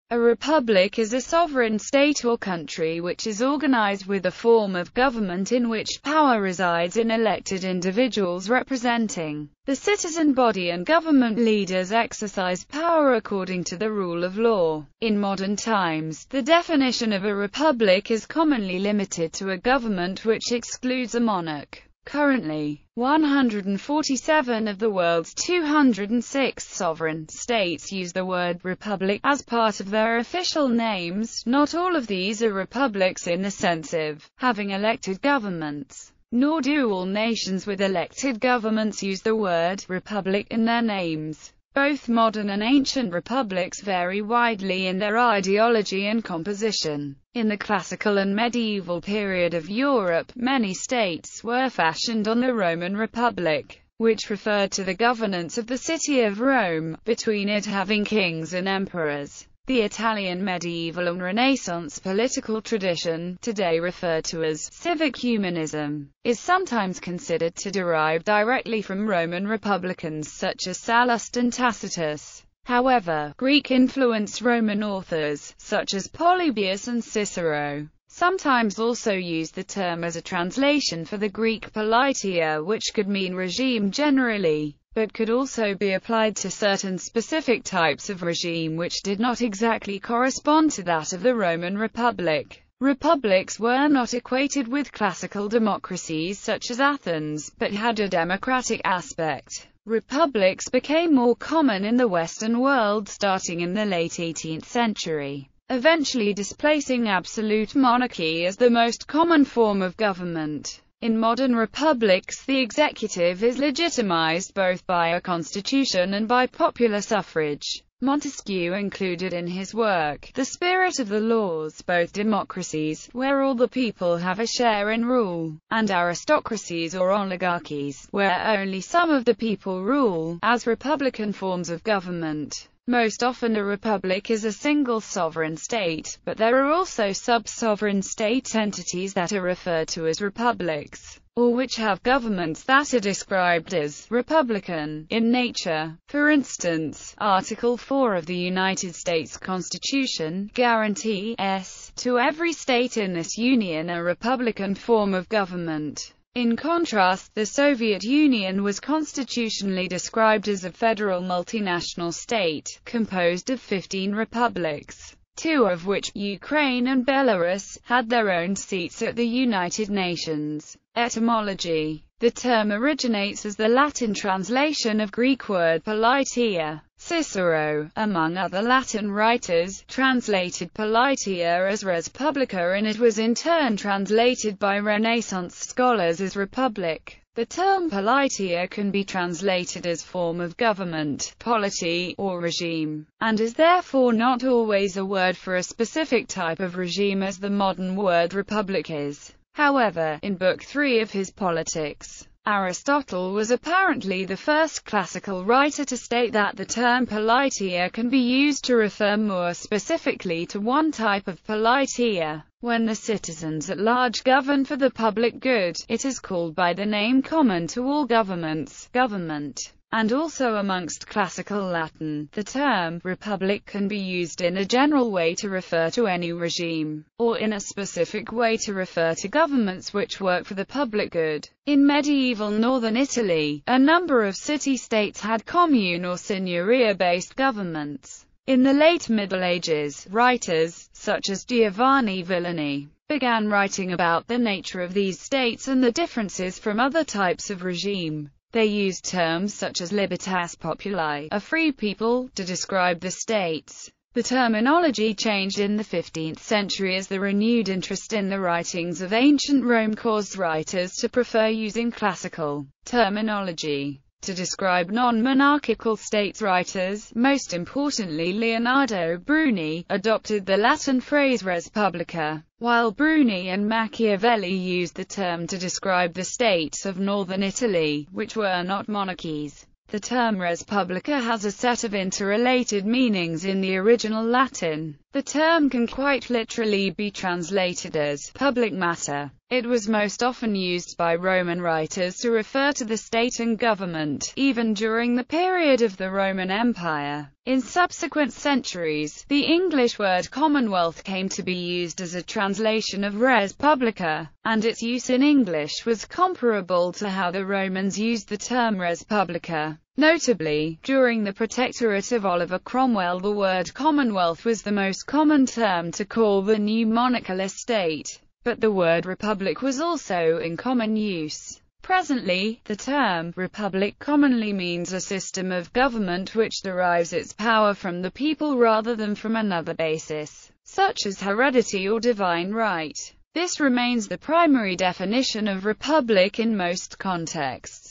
A republic is a sovereign state or country which is organized with a form of government in which power resides in elected individuals representing the citizen body, and government leaders exercise power according to the rule of law. In modern times, the definition of a republic is commonly limited to a government which excludes a monarch. Currently, 147 of the world's 206 sovereign states use the word republic as part of their official names. Not all of these are republics in the sense of having elected governments, nor do all nations with elected governments use the word republic in their names. Both modern and ancient republics vary widely in their ideology and composition. In the classical and medieval period of Europe, many states were fashioned on the Roman Republic, which referred to the governance of the city of Rome, between it having kings and emperors. The Italian medieval and Renaissance political tradition, today referred to as civic humanism, is sometimes considered to derive directly from Roman republicans such as Sallust and Tacitus. However, Greek-influenced Roman authors, such as Polybius and Cicero, sometimes also use the term as a translation for the Greek politia, which could mean regime generally, but could also be applied to certain specific types of regime which did not exactly correspond to that of the Roman Republic. Republics were not equated with classical democracies such as Athens, but had a democratic aspect. Republics became more common in the Western world starting in the late 18th century, eventually displacing absolute monarchy as the most common form of government. In modern republics, the executive is legitimized both by a constitution and by popular suffrage. Montesquieu included in his work, The Spirit of the Laws, both democracies, where all the people have a share in rule, and aristocracies or oligarchies, where only some of the people rule, as republican forms of government. Most often a republic is a single sovereign state, but there are also sub-sovereign state entities that are referred to as republics, or which have governments that are described as republican in nature. For instance, Article 4 of the United States Constitution guarantees to every state in this union a republican form of government. In contrast, the Soviet Union was constitutionally described as a federal multinational state, composed of 15 republics, 2 of which, Ukraine and Belarus, had their own seats at the United Nations. Etymology. The term originates as the Latin translation of Greek word politia. Cicero, among other Latin writers, translated politia as res publica, and it was in turn translated by Renaissance scholars as republic. The term politia can be translated as form of government, polity, or regime, and is therefore not always a word for a specific type of regime as the modern word republic is. However, in Book 3 of his Politics, Aristotle was apparently the first classical writer to state that the term politia can be used to refer more specifically to one type of politia. When the citizens at large govern for the public good, it is called by the name common to all governments, government. And also amongst classical Latin, the term republic can be used in a general way to refer to any regime, or in a specific way to refer to governments which work for the public good. In medieval northern Italy, a number of city-states had commune or signoria-based governments. In the late Middle Ages, writers, such as Giovanni Villani, began writing about the nature of these states and the differences from other types of regime. They used terms such as libertas populi, a free people, to describe the states. The terminology changed in the 15th century as the renewed interest in the writings of ancient Rome caused writers to prefer using classical terminology to describe non-monarchical states. Writers, most importantly Leonardo Bruni, adopted the Latin phrase res publica, while Bruni and Machiavelli used the term to describe the states of northern Italy, which were not monarchies. The term res publica has a set of interrelated meanings in the original Latin. The term can quite literally be translated as public matter. It was most often used by Roman writers to refer to the state and government, even during the period of the Roman Empire. In subsequent centuries, the English word commonwealth came to be used as a translation of res publica, and its use in English was comparable to how the Romans used the term res publica. Notably, during the protectorate of Oliver Cromwell, the word commonwealth was the most common term to call the new monarchical estate. But the word republic was also in common use. Presently, the term republic commonly means a system of government which derives its power from the people rather than from another basis, such as heredity or divine right. This remains the primary definition of republic in most contexts.